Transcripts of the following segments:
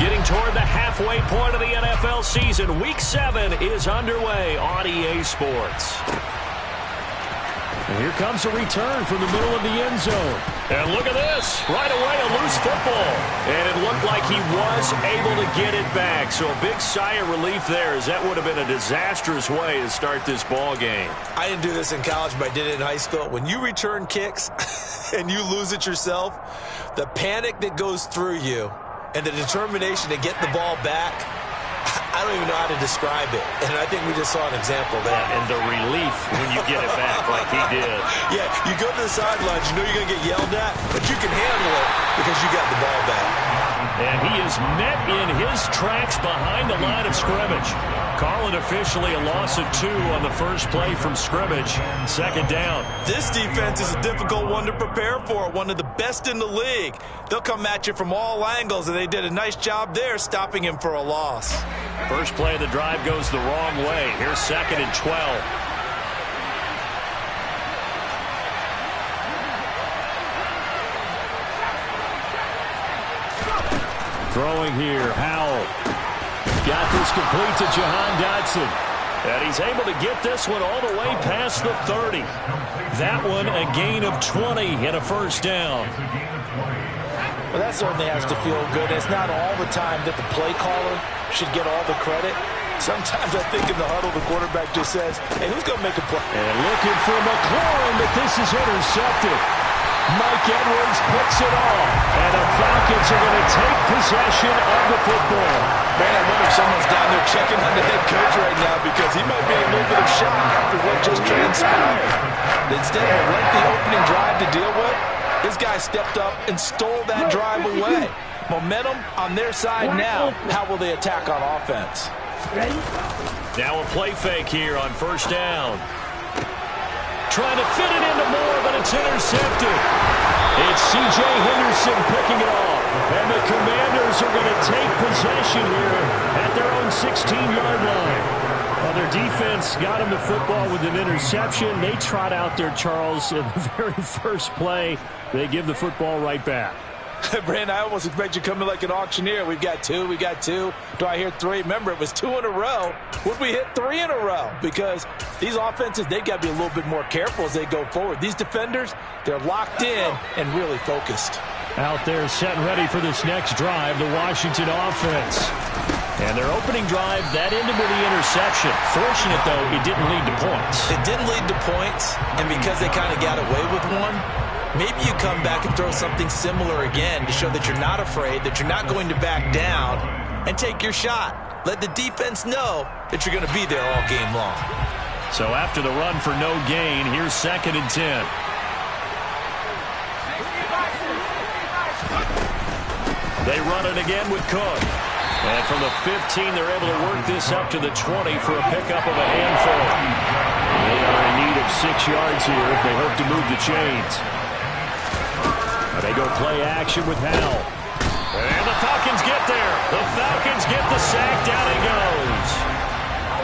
Getting toward the halfway point of the NFL season. Week 7 is underway on EA Sports. And here comes a return from the middle of the end zone. And look at this. Right away, a loose football. And it looked like he was able to get it back. So a big sigh of relief there, as that would have been a disastrous way to start this ball game. I didn't do this in college, but I did it in high school. When you return kicks and you lose it yourself, the panic that goes through you and the determination to get the ball back, I don't even know how to describe it. And I think we just saw an example there. And the relief when you get it back like he did. Yeah, you go to the sidelines, you know you're going to get yelled at, but you can handle it because you got the ball back. And he is met in his tracks behind the line of scrimmage. Call it officially a loss of 2 on the first play from scrimmage. Second down. This defense is a difficult one to prepare for, one of the best in the league. They'll come at you from all angles, and they did a nice job there stopping him for a loss. First play of the drive goes the wrong way. Here's 2nd and 12. Throwing here, Howell. Got this complete to Jahan Dotson. And he's able to get this one all the way past the 30. That one a gain of 20 and a first down. Well, that certainly has to feel good. It's not all the time that the play caller should get all the credit. Sometimes I think in the huddle, the quarterback just says, hey, who's going to make a play? And looking for McLaurin, but this is intercepted. Mike Edwards picks it off, and the Falcons are going to take possession of the football. Man, I wonder if someone's down there checking on the head coach right now because he might be in a little bit of shock after what just transpired. Instead of a lengthy opening drive to deal with, this guy stepped up and stole that drive away. Momentum on their side now. How will they attack on offense? Now a play fake here on first down. Trying to fit it into Moore, but it's intercepted. It's C.J. Henderson picking it off. And the Commanders are going to take possession here at their own 16-yard line. Well, their defense got him the football with an interception. They trot out there, Charles, in the very first play. They give the football right back. Brandon, I almost expect you to come in like an auctioneer. We've got 2, we got 2. Do I hear 3? Remember, it was 2 in a row. Would we hit 3 in a row? Because these offenses, they've got to be a little bit more careful as they go forward. These defenders, they're locked in and really focused. Out there set and ready for this next drive, the Washington offense. And their opening drive, that ended with the interception. Fortunate, though, it didn't lead to points. It didn't lead to points, and because they kind of got away with one, maybe you come back and throw something similar again to show that you're not afraid, that you're not going to back down, and take your shot. Let the defense know that you're going to be there all game long. So after the run for no gain, here's 2nd and 10. They run it again with Cook. And from the 15, they're able to work this up to the 20 for a pickup of a handful. They are in need of 6 yards here if they hope to move the chains. They go play action with Howell. And the Falcons get there. The Falcons get the sack. Down he goes.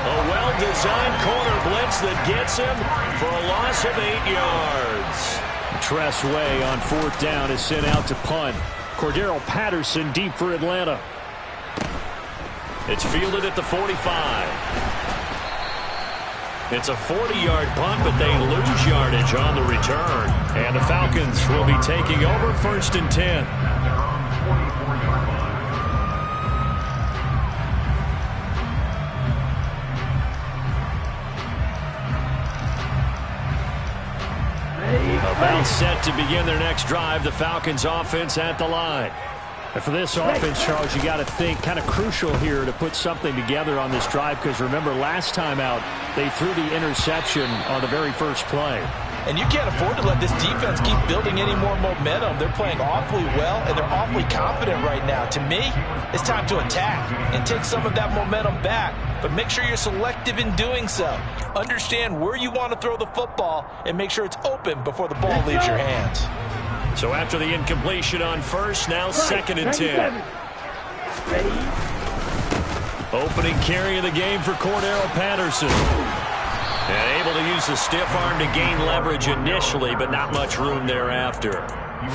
A well-designed corner blitz that gets him for a loss of 8 yards. Tress Way on 4th down is sent out to punt. Cordero Patterson deep for Atlanta. It's fielded at the 45. It's a 40-yard punt, but they lose yardage on the return. And the Falcons will be taking over 1st and 10. About set to begin their next drive, the Falcons offense at the line. And for this offense, Charles, you got to think kind of crucial here to put something together on this drive because remember last time out they threw the interception on the very first play. And you can't afford to let this defense keep building any more momentum. They're playing awfully well, and they're awfully confident right now. To me, it's time to attack and take some of that momentum back. But make sure you're selective in doing so. Understand where you want to throw the football and make sure it's open before the ball leaves your hands. So after the incompletion on first, now 2nd and 10. Opening carry of the game for Cordero Patterson. And able to use the stiff arm to gain leverage initially, but not much room thereafter.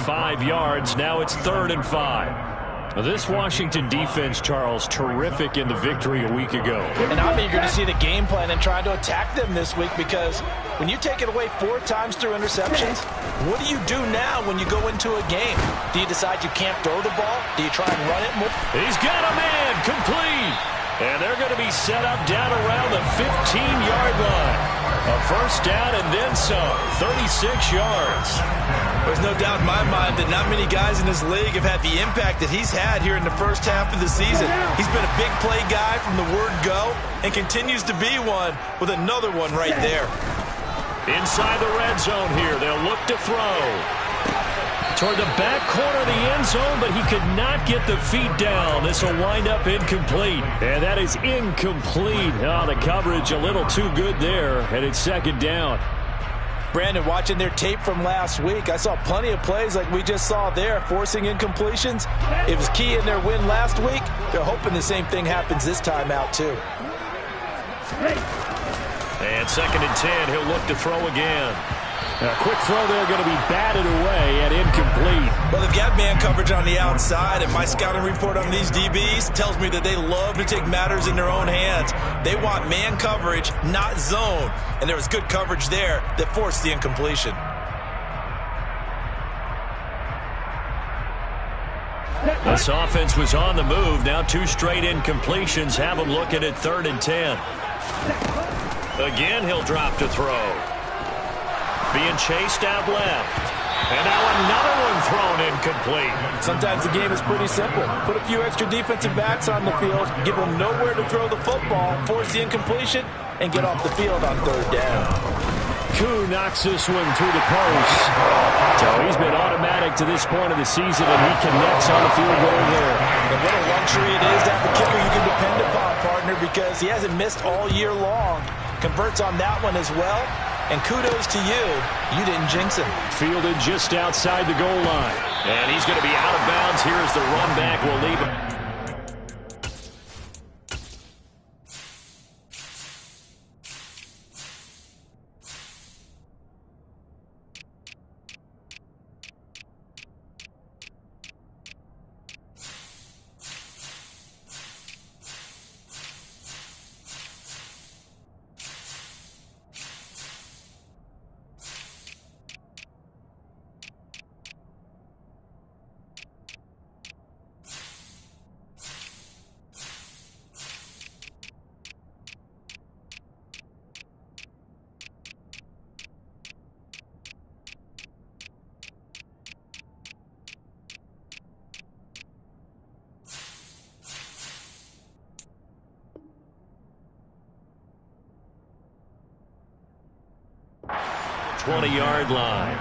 5 yards, now it's 3rd and 5. Well, this Washington defense, Charles, terrific in the victory a week ago. And I'm eager to see the game plan and trying to attack them this week, because when you take it away 4 times through interceptions, what do you do now when you go into a game? Do you decide you can't throw the ball? Do you try and run it more? He's got a man complete. And they're going to be set up down around the 15-yard line. A first down and then some, 36 yards. There's no doubt in my mind that not many guys in this league have had the impact that he's had here in the first half of the season. He's been a big play guy from the word go and continues to be one with another one right there. Inside the red zone here, they'll look to throw. Toward the back corner of the end zone, but he could not get the feet down. This will wind up incomplete. And that is incomplete. Oh, the coverage a little too good there, and it's second down. Brandon, watching their tape from last week, I saw plenty of plays like we just saw there, forcing incompletions. It was key in their win last week. They're hoping the same thing happens this time out, too. And second and 10, he'll look to throw again. A quick throw there, going to be batted away and incomplete. Well, they've got man coverage on the outside, and my scouting report on these DBs tells me that they love to take matters in their own hands. They want man coverage, not zone. And there was good coverage there that forced the incompletion. This offense was on the move. Now 2 straight incompletions have them looking at 3rd and 10. Again, he'll drop to throw. Being chased out left. And now another one thrown incomplete. Sometimes the game is pretty simple. Put a few extra defensive backs on the field, give them nowhere to throw the football, force the incompletion, and get off the field on 3rd down. Koo knocks this one through the post. So he's been automatic to this point of the season, and he connects on the field goal there. And what a luxury it is to have a kicker you can depend upon, partner, because he hasn't missed all year long. Converts on that one as well. And kudos to you. You didn't jinx him. Fielded just outside the goal line. And he's going to be out of bounds. Here's the run back. We'll leave him. Yard line.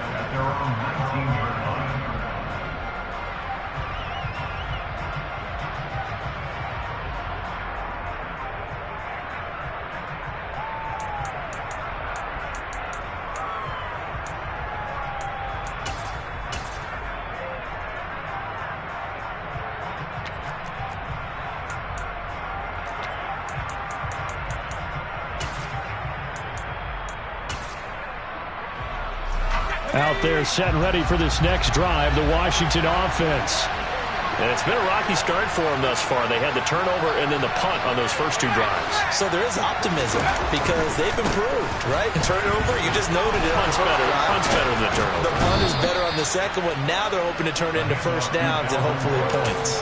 Out there set and ready for this next drive, the Washington offense. And it's been a rocky start for them thus far. They had the turnover and then the punt on those first 2 drives. So there is optimism because they've improved, right? Turnover, you just noted it. Punt's better than the turnover. The punt is better on the second one. Now they're hoping to turn it into first downs and hopefully points.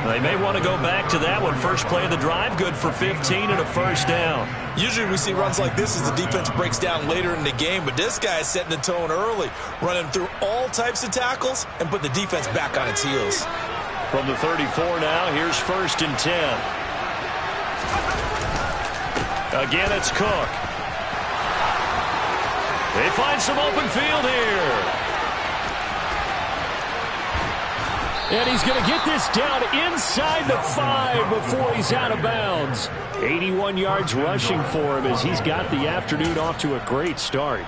They may want to go back to that one. First play of the drive, good for 15 and a first down. Usually we see runs like this as the defense breaks down later in the game, but this guy is setting the tone early, running through all types of tackles and put the defense back on its heels. From the 34 now, here's 1st and 10. Again, it's Cook. They find some open field here. And he's going to get this down inside the 5 before he's out of bounds. 81 yards rushing for him as he's got the afternoon off to a great start.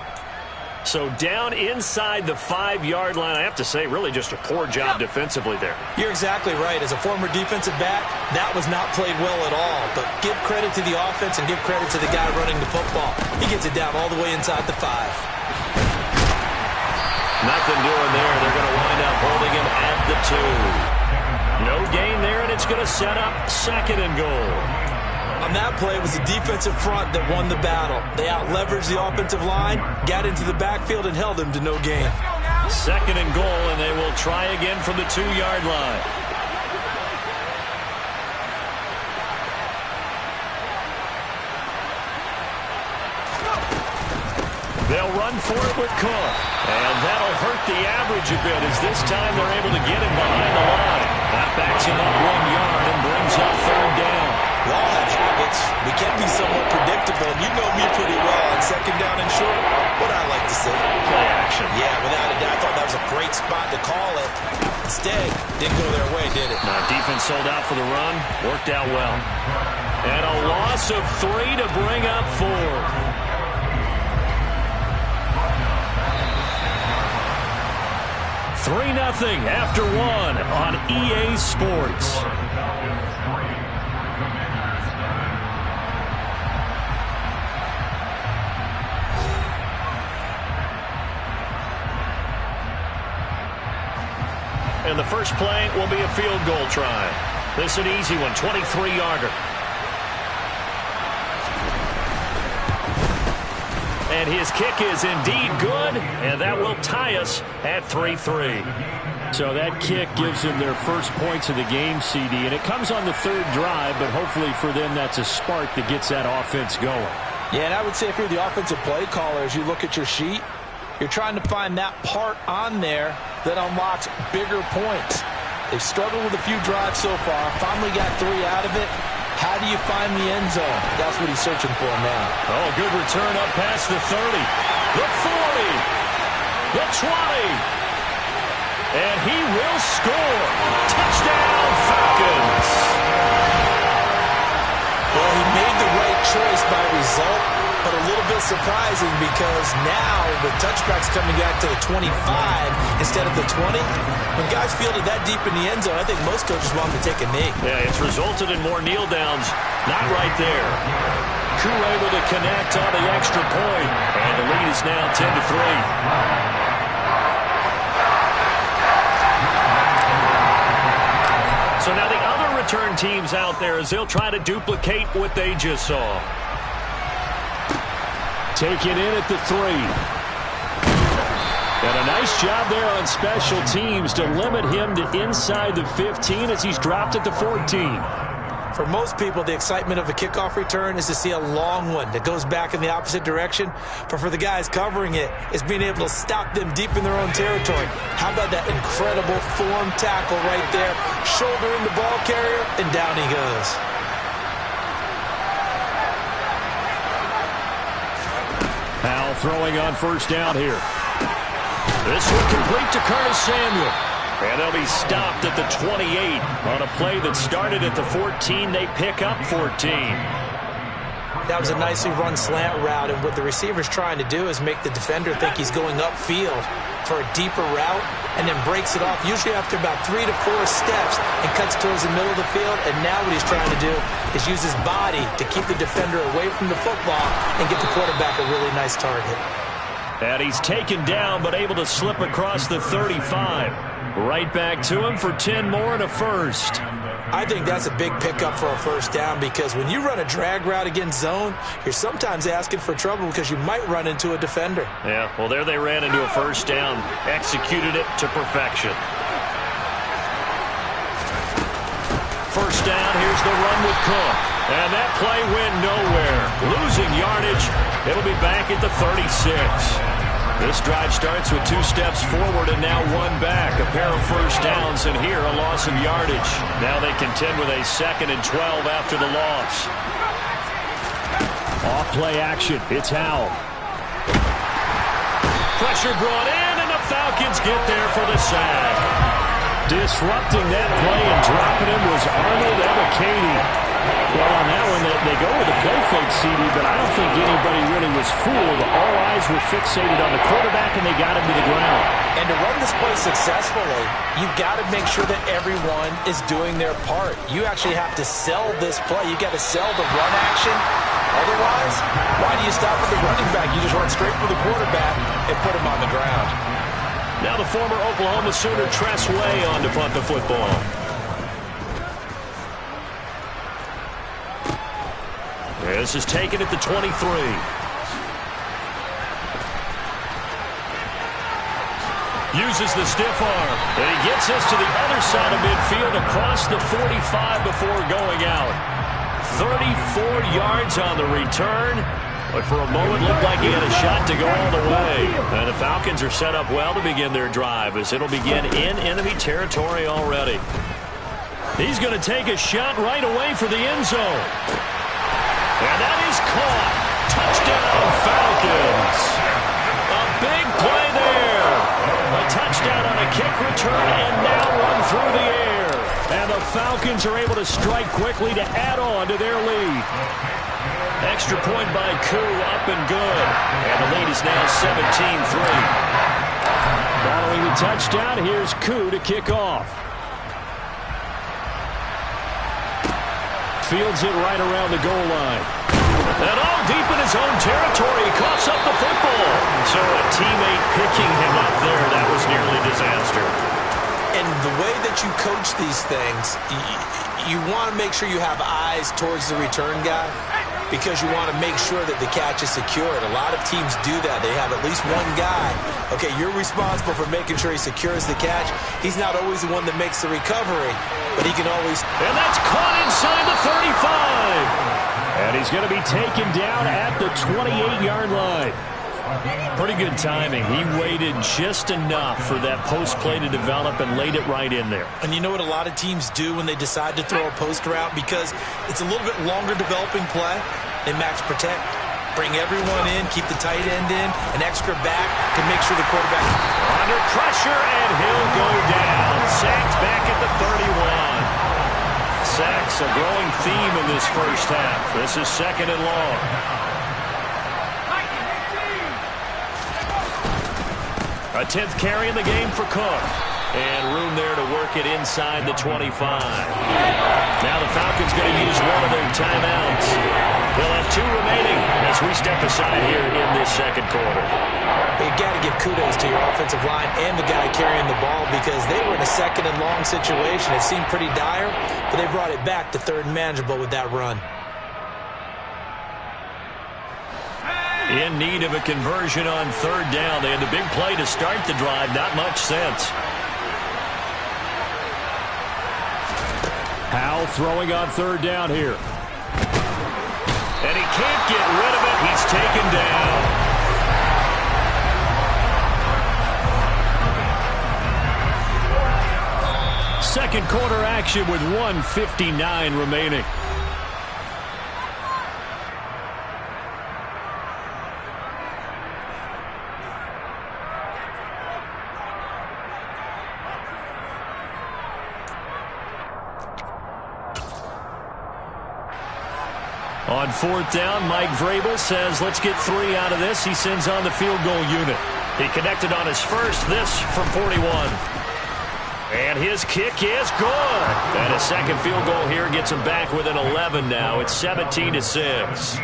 So down inside the 5-yard line, I have to say, really just a poor job defensively there. You're exactly right. As a former defensive back, that was not played well at all. But give credit to the offense and give credit to the guy running the football. He gets it down all the way inside the 5. Nothing doing there. They're going to wind up holding him at the 2. No gain there, and it's going to set up 2nd and goal. On that play, it was the defensive front that won the battle. They out-leveraged the offensive line, got into the backfield, and held them to no gain. 2nd and goal, and they will try again from the 2-yard line. They'll run for it with Cook. And that'll hurt the average a bit as this time they're able to get him behind the line. That backs him up 1 yard and brings up 3rd down. We all have habits. We can be somewhat predictable. You know me pretty well on 2nd down and short. What I like to say. Play action. Yeah, without a doubt. I thought that was a great spot to call it. Instead, didn't go their way, did it? Now, defense sold out for the run. Worked out well. And a loss of 3 to bring up 4. 3-0 after 1 on EA Sports. And the first play will be a field goal try. This is an easy one, 23-yarder. And his kick is indeed good, and that will tie us at 3-3. So that kick gives them their first points of the game, CD, and it comes on the 3rd drive, but hopefully for them that's a spark that gets that offense going. Yeah, and I would say if you're the offensive play caller, as you look at your sheet, you're trying to find that part on there that unlocks bigger points. They've struggled with a few drives so far, finally got 3 out of it. How do you find the end zone? That's what he's searching for now. Oh, good return up past the 30. The 40. The 20. And he will score. Touchdown, Falcons. Well, he made the right choice by result, but a little bit surprising because now the touchback's coming back to the 25 instead of the 20. When guys fielded that deep in the end zone, I think most coaches want them to take a knee. Yeah, it's resulted in more kneel downs. Not right there. Crew able to connect on the extra point, and the lead is now 10-3. So now the other return teams out there as they'll try to duplicate what they just saw. Taken in at the 3. And a nice job there on special teams to limit him to inside the 15 as he's dropped at the 14. For most people, the excitement of a kickoff return is to see a long one that goes back in the opposite direction. But for the guys covering it, it's being able to stop them deep in their own territory. How about that incredible form tackle right there? Shouldering the ball carrier, and down he goes. Powell throwing on 1st down here. This will complete to Curtis Samuel. And they'll be stopped at the 28 on a play that started at the 14. They pick up 14. That was a nicely run slant route, and what the receiver's trying to do is make the defender think he's going upfield for a deeper route and then breaks it off, usually after about 3 to 4 steps, and cuts towards the middle of the field. And now what he's trying to do is use his body to keep the defender away from the football and get the quarterback a really nice target. And he's taken down but able to slip across the 35. Right back to him for 10 more and a first. I think that's a big pickup for a 1st down because when you run a drag route against zone, you're sometimes asking for trouble because you might run into a defender. Yeah, well, there they ran into a 1st down. Executed it to perfection. 1st down, here's the run with Cook. And that play went nowhere. Losing yardage. It'll be back at the 36. This drive starts with 2 steps forward and now 1 back. A pair of 1st downs, and here a loss of yardage. Now they contend with a 2nd and 12 after the loss. Off play action. It's Howell. Pressure brought in, and the Falcons get there for the sack. Disrupting that play and dropping him was Arnold Ebiketie. Well, on that one, they go with a play fake, CD, but I don't think anybody really was fooled. All eyes were fixated on the quarterback, and they got him to the ground. And to run this play successfully, you've got to make sure that everyone is doing their part. You actually have to sell this play. You've got to sell the run action. Otherwise, why do you stop with the running back? You just run straight for the quarterback and put him on the ground. Now the former Oklahoma Sooner Tress Way on to punt the football. This is taken at the 23. Uses the stiff arm. And he gets this to the other side of midfield across the 45 before going out. 34 yards on the return. But for a moment, looked like he had a shot to go all the way. And the Falcons are set up well to begin their drive as it'll begin in enemy territory already. He's going to take a shot right away for the end zone. And that is caught. Touchdown, Falcons. A big play there. A touchdown on a kick return and now run through the air. And the Falcons are able to strike quickly to add on to their lead. Extra point by Koo, up and good. And the lead is now 17-3. Following the touchdown, here's Koo to kick off. Fields it right around the goal line. And all deep in his own territory, he coughs up the football. So a teammate picking him up there, that was nearly disaster. And the way that you coach these things, you want to make sure you have eyes towards the return guy because you want to make sure that the catch is secured. A lot of teams do that. They have at least one guy. Okay, you're responsible for making sure he secures the catch. He's not always the one that makes the recovery, but he can always... And that's caught inside the 35. And he's going to be taken down at the 28-yard line. Pretty good timing. He waited just enough for that post play to develop and laid it right in there. And you know what a lot of teams do when they decide to throw a post route? Because it's a little bit longer developing play. They max protect, bring everyone in, keep the tight end in, an extra back to make sure the quarterback... Under pressure, and he'll go down. Sacked back at the 31. Sacks a growing theme in this first half. This is second and long. A 10th carry in the game for Cook. And room there to work it inside the 25. Now the Falcons going to use one of their timeouts. They'll have 2 remaining as we step aside here in this second quarter. You got to give kudos to your offensive line and the guy carrying the ball because they were in a second and long situation. It seemed pretty dire, but they brought it back to third and manageable with that run. In need of a conversion on third down. They had the big play to start the drive. Not much sense. Howell throwing on third down here. And he can't get rid of it. He's taken down. Second quarter action with 1:59 remaining. On fourth down, Mike Vrabel says, let's get 3 out of this. He sends on the field goal unit. He connected on his first, this from 41. And his kick is good. And a second field goal here gets him back within 11 now. It's 17-6.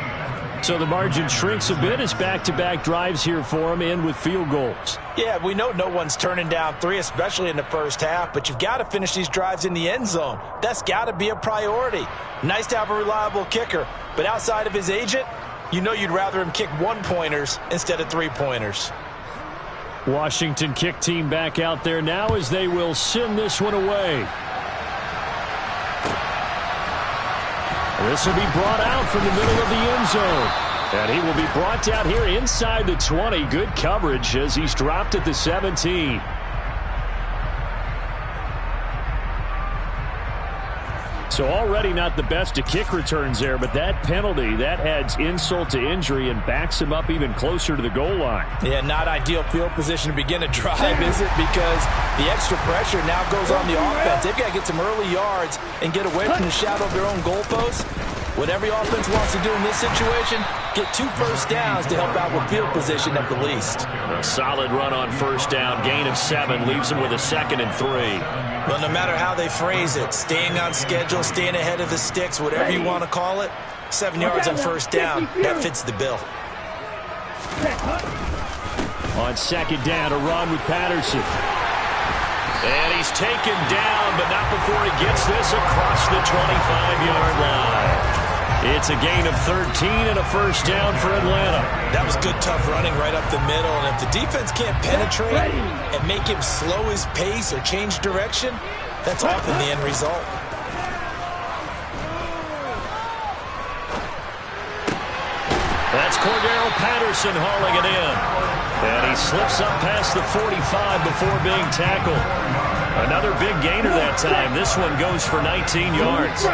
So the margin shrinks a bit as back-to-back drives here for him, end with field goals. Yeah, we know no one's turning down 3, especially in the first half, but you've got to finish these drives in the end zone. That's got to be a priority. Nice to have a reliable kicker, but outside of his agent, you know you'd rather him kick 1-pointers instead of 3-pointers. Washington kick team back out there now as they will send this one away. This will be brought out from the middle of the end zone. And he will be brought down here inside the 20. Good coverage as he's dropped at the 17. So already not the best of kick returns there, but that penalty, that adds insult to injury and backs him up even closer to the goal line. Yeah, not ideal field position to begin a drive, is it? Because the extra pressure now goes on the offense. They've got to get some early yards and get away from the shadow of their own goalposts. What every offense wants to do in this situation, get 2 first downs to help out with field position at the least. A solid run on first down, gain of 7, leaves him with a 2nd and 3. Well, no matter how they phrase it, staying on schedule, staying ahead of the sticks, whatever you want to call it, 7 yards on first down, that fits the bill. On second down, a run with Patterson. And he's taken down, but not before he gets this across the 25-yard line. It's a gain of 13 and a first down for Atlanta. That was good, tough running right up the middle. And if the defense can't penetrate and make him slow his pace or change direction, that's often the end result. That's Cordero Patterson hauling it in. And he slips up past the 45 before being tackled. Another big gainer that time. This one goes for 19 yards.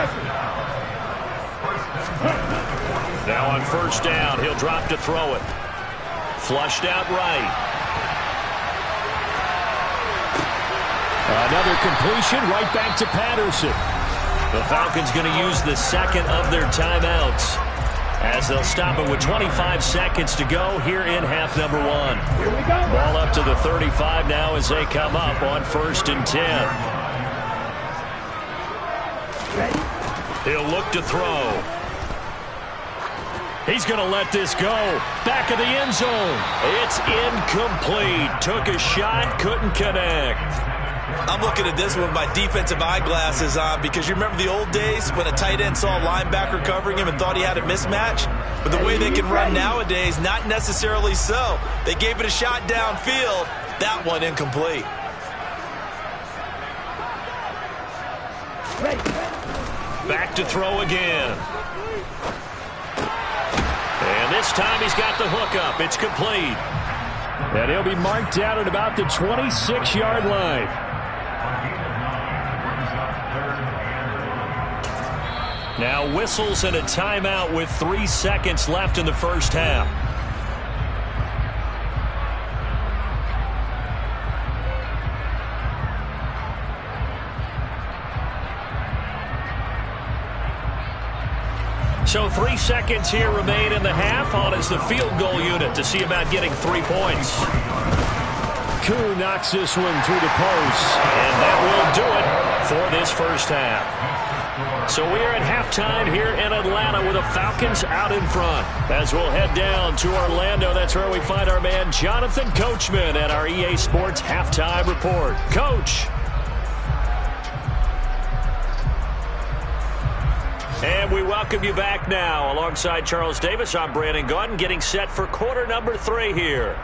Now on first down, he'll drop to throw it. Flushed out right. Another completion right back to Patterson. The Falcons going to use the second of their timeouts, as they'll stop it with 25 seconds to go here in half number one. Here we go. Ball up to the 35 now as they come up on 1st and 10. He'll look to throw. He's going to let this go. Back of the end zone. It's incomplete. Took a shot, couldn't connect. I'm looking at this with my defensive eyeglasses on, because you remember the old days when a tight end saw a linebacker covering him and thought he had a mismatch? But the way they can run nowadays, not necessarily so. They gave it a shot downfield. That one incomplete. Back to throw again. And this time he's got the hook up. It's complete. And he'll be marked down at about the 26-yard line. Now whistles and a timeout with 3 seconds left in the first half. So 3 seconds here remain in the half. On is the field goal unit to see about getting 3 points. Koo knocks this one through the post. And that will do it for this first half. So we are at halftime here in Atlanta with the Falcons out in front. As we'll head down to Orlando, that's where we find our man Jonathan Coachman at our EA Sports Halftime Report. Coach. And we welcome you back now. Alongside Charles Davis, I'm Brandon Gaudin, getting set for quarter number 3 here.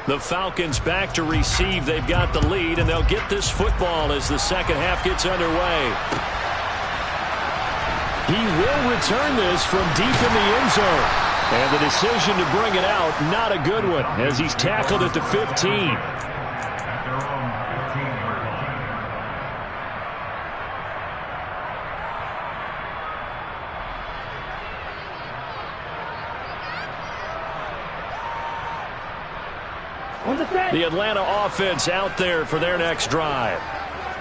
The Falcons back to receive. They've got the lead, and they'll get this football as the second half gets underway. He will return this from deep in the end zone. And the decision to bring it out, not a good one, as he's tackled at the 15. The Atlanta offense out there for their next drive.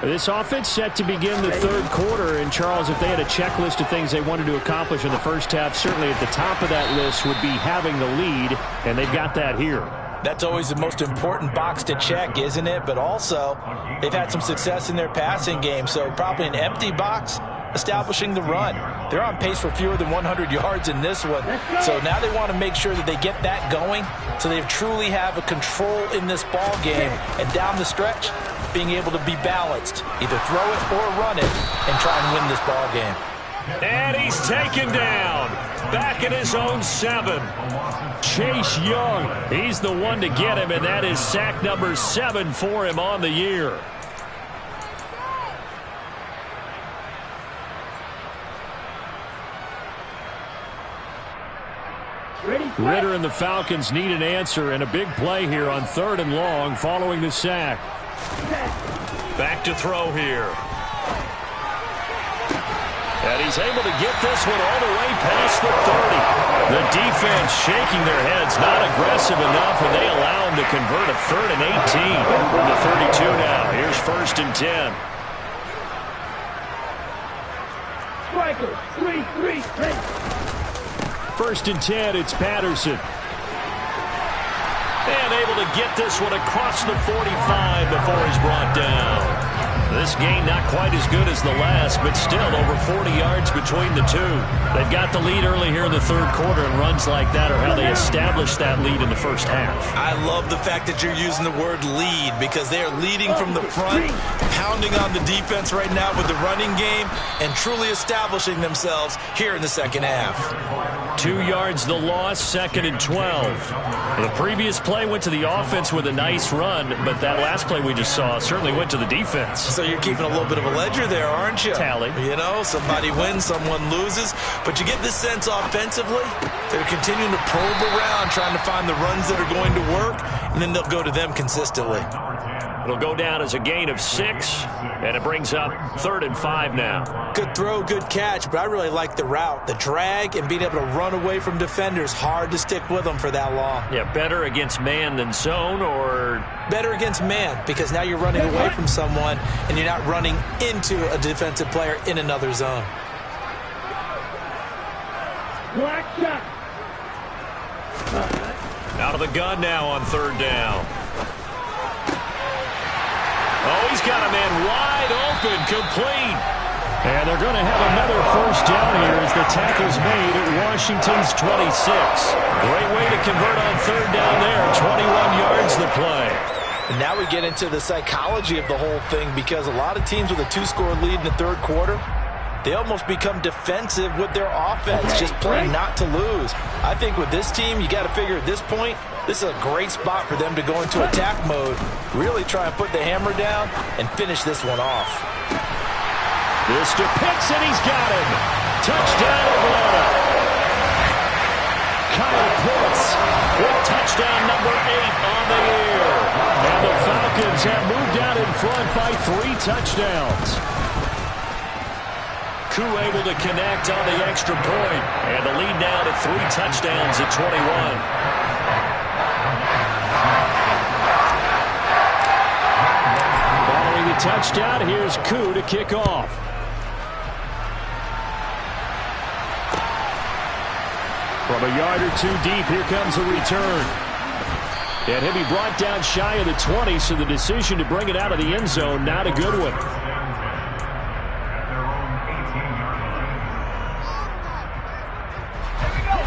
This offense set to begin the third quarter. And, Charles, if they had a checklist of things they wanted to accomplish in the first half, certainly at the top of that list would be having the lead, and they've got that here. That's always the most important box to check, isn't it? But also, they've had some success in their passing game, so probably an empty box establishing the run. They're on pace for fewer than 100 yards in this one. So now they want to make sure that they get that going so they truly have a control in this ball game. And down the stretch, being able to be balanced. Either throw it or run it and try and win this ball game. And he's taken down. Back at his own 7. Chase Young. He's the one to get him, and that is sack number 7 for him on the year. Ritter and the Falcons need an answer, and a big play here on 3rd and long following the sack. Back to throw here. And he's able to get this one all the way past the 30. The defense shaking their heads, not aggressive enough, and they allow him to convert a 3rd and 18 from the 32 now. Here's 1st and 10. Striker, 3-3-3. 1st and 10, it's Patterson. And able to get this one across the 45 before he's brought down. This game not quite as good as the last, but still over 40 yards between the two. They've got the lead early here in the third quarter, and runs like that are how they establish that lead in the first half. I love the fact that you're using the word lead because they are leading from the front, pounding on the defense right now with the running game, and truly establishing themselves here in the second half. 2 yards the loss, 2nd and 12. The previous play went to the offense with a nice run, but that last play we just saw certainly went to the defense. So you're keeping a little bit of a ledger there, aren't you? Tally. You know, somebody wins, someone loses. But you get this sense offensively, they're continuing to probe around, trying to find the runs that are going to work, and then they'll go to them consistently. It'll go down as a gain of 6, and it brings up 3rd and 5 now. Good throw, good catch, but I really like the route. The drag and being able to run away from defenders, hard to stick with them for that long. Yeah, better against man than zone, or? Better against man, because now you're running away from someone, and you're not running into a defensive player in another zone. Out of the gun now on 3rd down. Oh, he's got a man wide open, complete. And they're going to have another first down here as the tackle's made at Washington's 26. Great way to convert on 3rd down there. 21 yards the play. And now we get into the psychology of the whole thing because a lot of teams with a 2-score lead in the third quarter, they almost become defensive with their offense, just playing not to lose. I think with this team, you got to figure at this point, this is a great spot for them to go into attack mode, really try and put the hammer down and finish this one off. This to Pitts, and he's got him. Touchdown, Atlanta. Kyle Pitts with touchdown number 8 on the year. And the Falcons have moved out in front by 3 touchdowns. Koo able to connect on the extra point. And the lead now to 3 touchdowns at 21. Following the touchdown, here's Koo to kick off. From a yard or 2 deep, here comes a return. And he'll be brought down shy of the 20, so the decision to bring it out of the end zone, not a good one.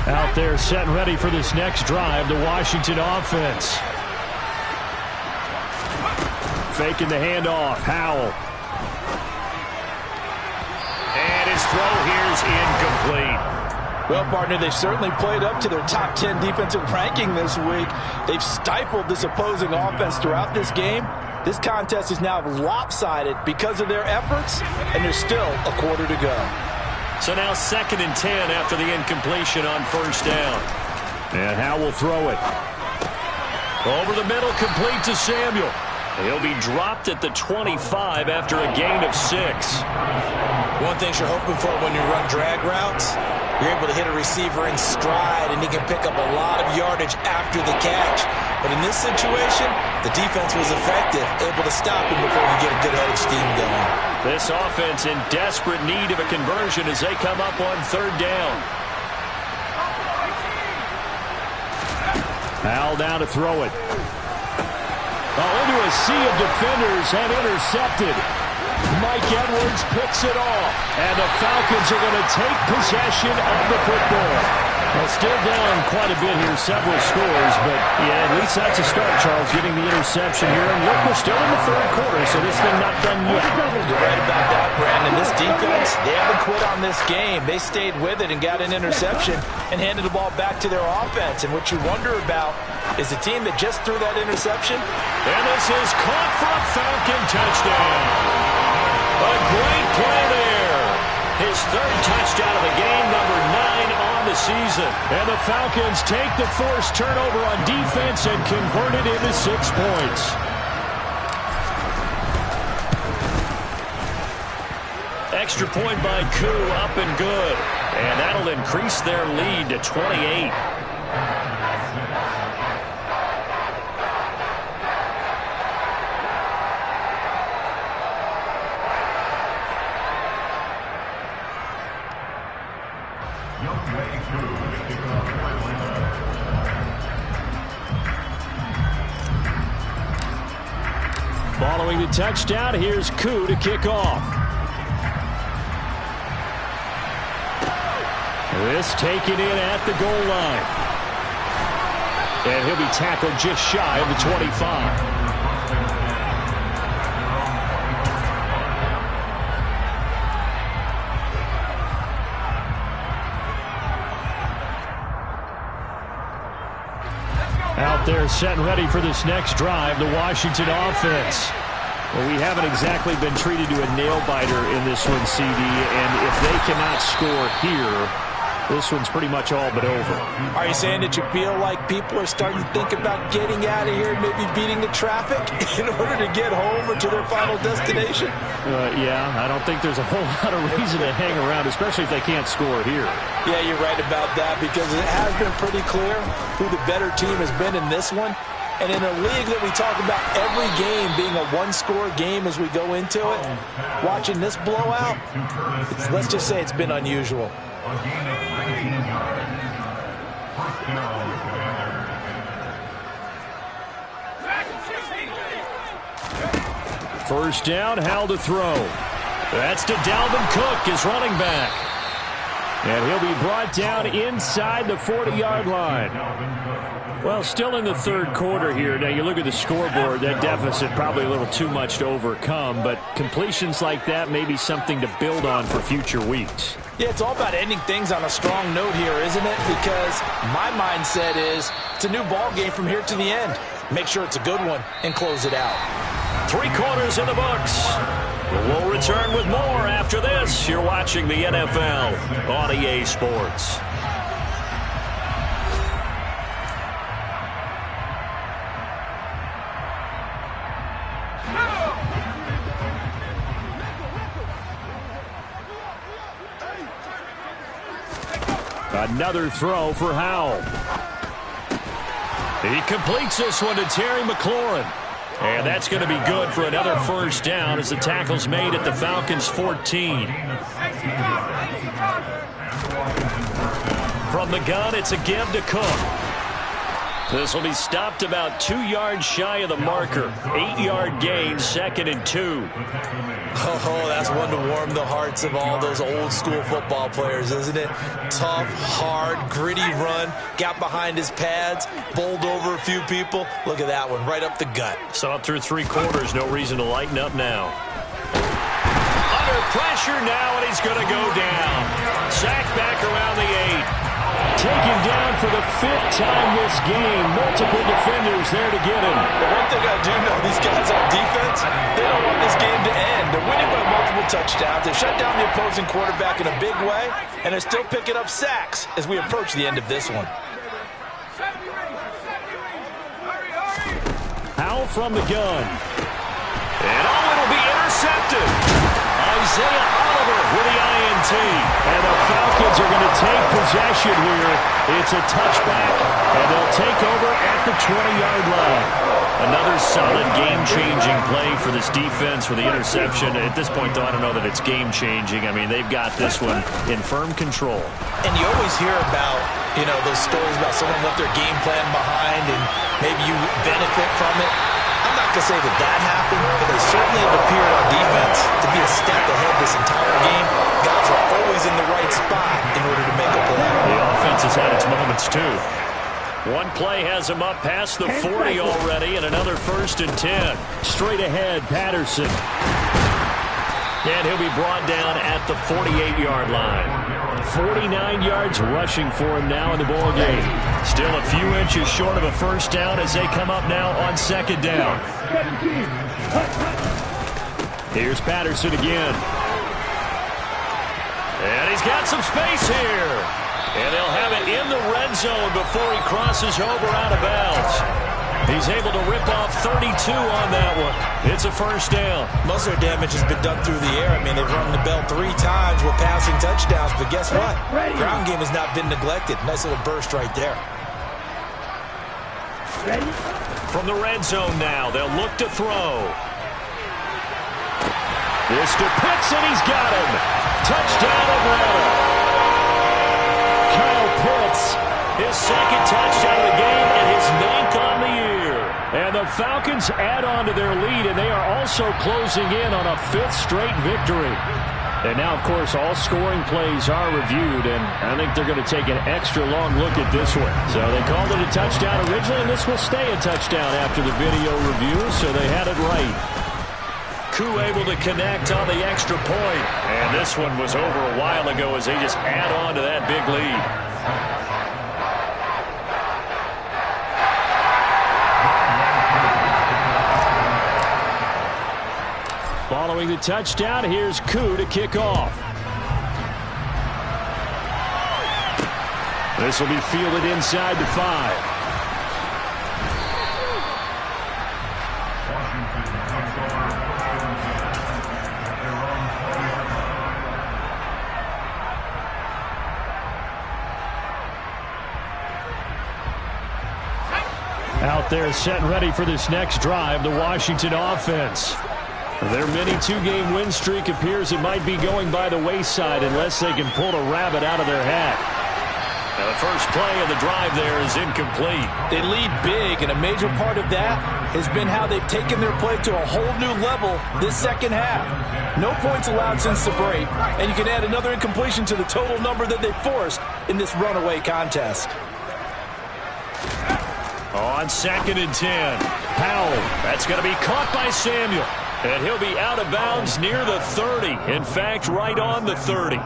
Out there set and ready for this next drive, the Washington offense. Faking the handoff, Howell. And his throw here's incomplete. Well, partner, they've certainly played up to their top 10 defensive ranking this week. They've stifled this opposing offense throughout this game. This contest is now lopsided because of their efforts, and there's still a quarter to go. So now 2nd and 10 after the incompletion on 1st down. And Howell will throw it. Over the middle, complete to Samuel. He'll be dropped at the 25 after a gain of 6. One thing you're hoping for when you run drag routes, you're able to hit a receiver in stride, and he can pick up a lot of yardage after the catch. But in this situation, the defense was effective, able to stop him before he get a good head of steam going. This offense in desperate need of a conversion as they come up on 3rd down. Howell down to throw it. Oh, into a sea of defenders and intercepted. Mike Edwards picks it off. And the Falcons are going to take possession of the football. Well, still down quite a bit here, several scores, but yeah, at least that's a start, Charles, getting the interception here. And look, we're still in the third quarter, so this thing not done yet. You're right about that, Brandon. This defense, they haven't quit on this game. They stayed with it and got an interception and handed the ball back to their offense. And what you wonder about is the team that just threw that interception. And this is caught for a Falcon touchdown. A great play there. His 3rd touchdown of the game, number 9 on the season. And the Falcons take the forced turnover on defense and convert it into 6 points. Extra point by Koo, up and good. And that'll increase their lead to 28. Following the touchdown, here's Koo to kick off. This taken in at the goal line. And he'll be tackled just shy of the 25. Out there set and ready for this next drive, the Washington offense. Well, we haven't exactly been treated to a nail-biter in this one, CD, and if they cannot score here, this one's pretty much all but over. Are you saying that you feel like people are starting to think about getting out of here and maybe beating the traffic in order to get home or to their final destination? Yeah, I don't think there's a whole lot of reason to hang around, especially if they can't score here. Yeah, you're right about that because it has been pretty clear who the better team has been in this one. And in a league that we talk about every game being a one-score game as we go into it, watching this blowout, let's just say it's been unusual. First down, Howell to throw. That's to Dalvin Cook, his running back. And he'll be brought down inside the 40-yard line. Well, still in the third quarter here. Now, you look at the scoreboard, that deficit probably a little too much to overcome, but completions like that may be something to build on for future weeks. Yeah, it's all about ending things on a strong note here, isn't it? Because my mindset is it's a new ball game from here to the end. Make sure it's a good one and close it out. 3 quarters in the books. We'll return with more after this. You're watching the NFL on EA Sports. Another throw for Howell. He completes this one to Terry McLaurin. And that's going to be good for another first down as the tackle's made at the Falcons' 14. From the gun, it's a give to Cook. This will be stopped about 2 yards shy of the marker. 8-yard gain, 2nd and 2. Oh, that's one to warm the hearts of all those old school football players, isn't it? Tough, hard, gritty run, got behind his pads, bowled over a few people. Look at that one, right up the gut. Saw it through 3 quarters, no reason to lighten up now. Under pressure now, and he's going to go down. Sacked back around the 8. Taken down for the 5th time this game. Multiple defenders there to get him. The one thing I do know, these guys on defense, they don't want this game to end. They're winning by multiple touchdowns. They shut down the opposing quarterback in a big way, and they're still picking up sacks as we approach the end of this one. Howell from the gun. And it'll be intercepted. Isaiah Oliver with the INT. And the Falcons are going to take possession here. It's a touchback, and they'll take over at the 20-yard line. Another solid game-changing play for this defense for the interception. At this point, though, I don't know that it's game-changing. I mean, they've got this one in firm control. And you always hear about, those stories about someone left their game plan behind and maybe you benefit from it. I'm not going to say that happened, but they certainly have appeared on defense to be a step ahead this entire game. Guys are always in the right spot in order to make a play. The offense has had its moments, too. One play has him up past the 40 already, and another 1st and 10. Straight ahead, Patterson. And he'll be brought down at the 48-yard line. 49 yards rushing for him now in the ball game. Still a few inches short of a first down as they come up now on 2nd down. Here's Patterson again. And he's got some space here. And they'll have it in the red zone before he crosses over out of bounds. He's able to rip off 32 on that one. It's a first down. Most of their damage has been done through the air. I mean, they've rung the bell 3 times with passing touchdowns, but guess what? Ground game has not been neglected. Nice little burst right there. From the red zone now, they'll look to throw. This to Pitts, and he's got him. Touchdown Atlanta. Kyle Pitts, his 2nd touchdown of the game and his 9th on the year. And the Falcons add on to their lead, and they are also closing in on a 5th straight victory. And now, of course, all scoring plays are reviewed, and I think they're going to take an extra long look at this one. So they called it a touchdown originally, and this will stay a touchdown after the video review, so they had it right. Koo able to connect on the extra point. And this one was over a while ago as they just add on to that big lead. Following the touchdown, here's Koo to kick off. This will be fielded inside the 5. Out there set and ready for this next drive, the Washington offense. Their mini 2-game win streak appears it might be going by the wayside unless they can pull a rabbit out of their hat. Now the first play of the drive there is incomplete. They lead big, and a major part of that has been how they've taken their play to a whole new level this second half. No points allowed since the break, and you can add another incompletion to the total number that they forced in this runaway contest. On 2nd and 10. Powell. That's going to be caught by Samuel. And he'll be out of bounds near the 30. In fact, right on the 30.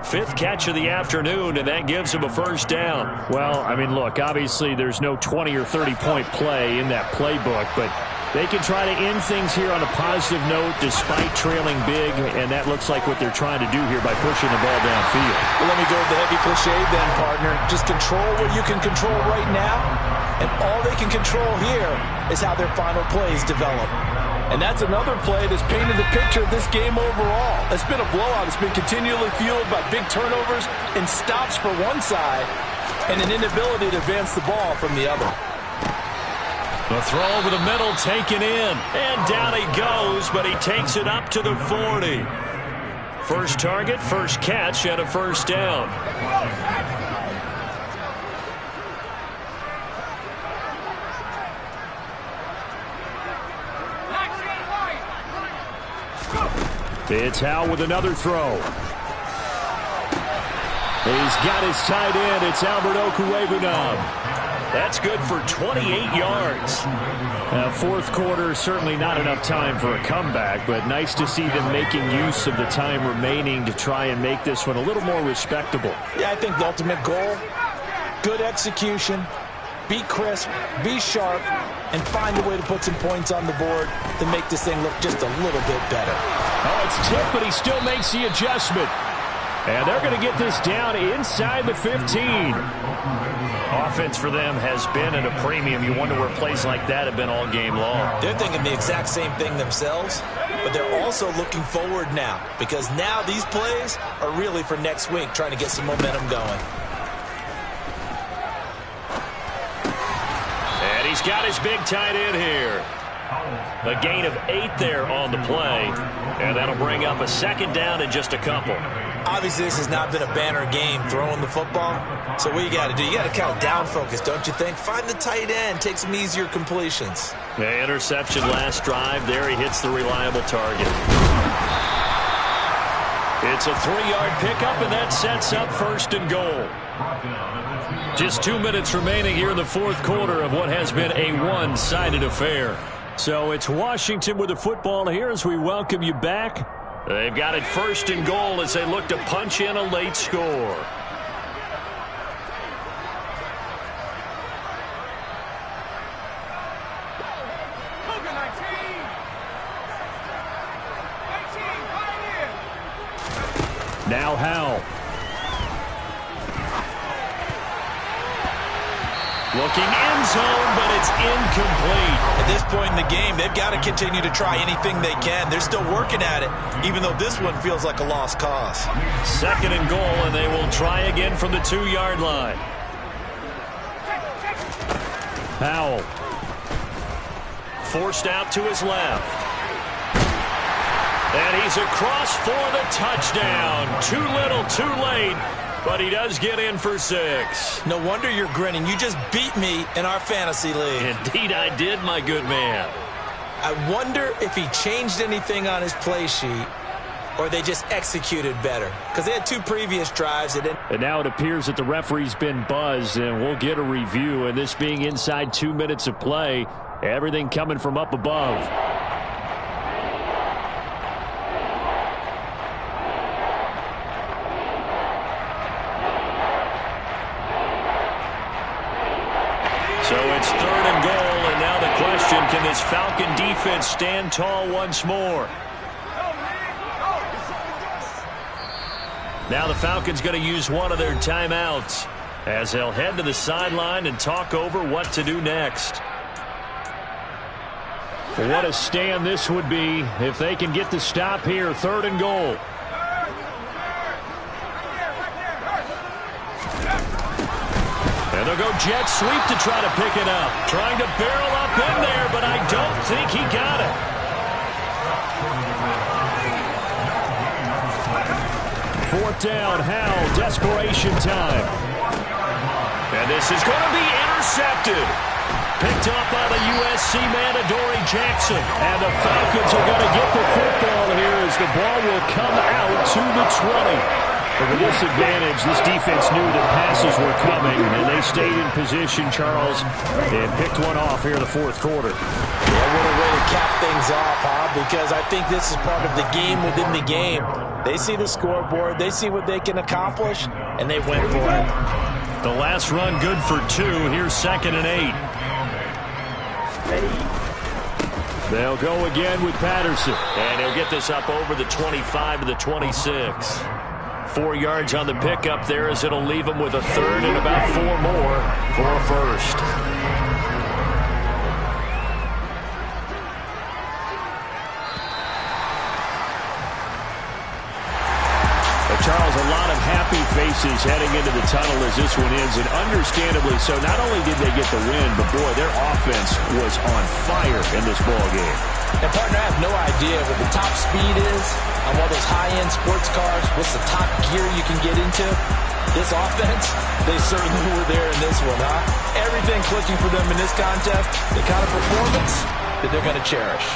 5th catch of the afternoon, and that gives him a first down. Well, I mean, look, obviously there's no 20 or 30-point play in that playbook, but they can try to end things here on a positive note despite trailing big, and that looks like what they're trying to do here by pushing the ball downfield. Well, let me go with the heavy cliche then, partner. Just control what you can control right now, and all they can control here is how their final plays develop. And that's another play that's painted the picture of this game overall. It's been a blowout. It's been continually fueled by big turnovers and stops for one side and an inability to advance the ball from the other. The throw over the middle taken in. And down he goes, but he takes it up to the 40. First target, first catch, and a first down. It's Howe with another throw. He's got his tight end. It's Albert Okwuegbunam. That's good for 28 yards. Fourth quarter, certainly not enough time for a comeback, but nice to see them making use of the time remaining to try and make this one a little more respectable. Yeah, I think the ultimate goal, good execution, be crisp, be sharp, and find a way to put some points on the board to make this thing look just a little bit better. Oh, it's tipped, but he still makes the adjustment. And they're going to get this down inside the 15. Offense for them has been at a premium. You wonder where plays like that have been all game long. They're thinking the exact same thing themselves, but they're also looking forward now because now these plays are really for next week, trying to get some momentum going. And he's got his big tight end here. A gain of 8 there on the play, and that'll bring up a second down in just a couple. Obviously, this has not been a banner game throwing the football. So what you got to do, you got to kind of down focus, don't you think? Find the tight end, take some easier completions. The interception last drive. There he hits the reliable target. It's a 3-yard pickup, and that sets up 1st and goal. Just 2 minutes remaining here in the fourth quarter of what has been a one-sided affair. So it's Washington with the football here as we welcome you back. They've got it 1st and goal as they look to punch in a late score. Now Howell. Looking end zone, but it's incomplete. At this point in the game, they've got to continue to try anything they can. They're still working at it, even though this one feels like a lost cause. 2nd and goal, and they will try again from the 2-yard line. Howell. Forced out to his left. And he's across for the touchdown. Too little, too late. but he does get in for 6. No wonder you're grinning. You just beat me in our fantasy league. Indeed I did, my good man. I wonder if he changed anything on his play sheet or they just executed better, because they had 2 previous drives that didn't. And now it appears that the referee's been buzzed, and we'll get a review. And this being inside 2 minutes of play, everything coming from up above. So it's 3rd and goal, and now the question, can this Falcon defense stand tall once more? Now the Falcons going to use one of their timeouts as they'll head to the sideline and talk over what to do next. What a stand this would be if they can get the stop here. 3rd and goal. And they'll go jet sweep to try to pick it up. Trying to barrel up in there, but I don't think he got it. Fourth down, Howell, desperation time. And this is going to be intercepted. Picked up by the USC man, Adoree Jackson. And the Falcons are going to get the football here as the ball will come out to the 20. But with this advantage, this defense knew that passes were coming, and they stayed in position, Charles, and picked one off here in the 4th quarter. Yeah, what a way to cap things off, huh? Because I think this is part of the game within the game. They see the scoreboard, they see what they can accomplish, and they went for it. The last run good for 2. Here's 2nd and 8. They'll go again with Patterson. And he'll get this up over the 25 to the 26. 4 yards on the pickup there as it'll leave him with a 3rd and about 4 more for a 1st. Charles, a lot of happy faces heading into the tunnel as this one ends, and understandably so. Not only did they get the win, but boy, their offense was on fire in this ball game. And partner, I have no idea what the top speed is on one of those high-end sports cars. What's the top gear you can get into? This offense, they certainly were there in this one, huh? Everything clicking for them in this contest, the kind of performance that they're going to cherish.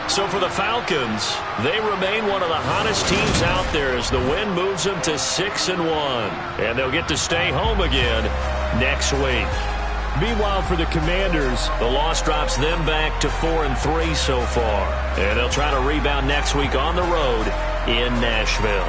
So for the Falcons, they remain one of the hottest teams out there as the win moves them to 6-1. And they'll get to stay home again next week. Meanwhile, for the Commanders, the loss drops them back to 4-3 so far. And they'll try to rebound next week on the road in Nashville.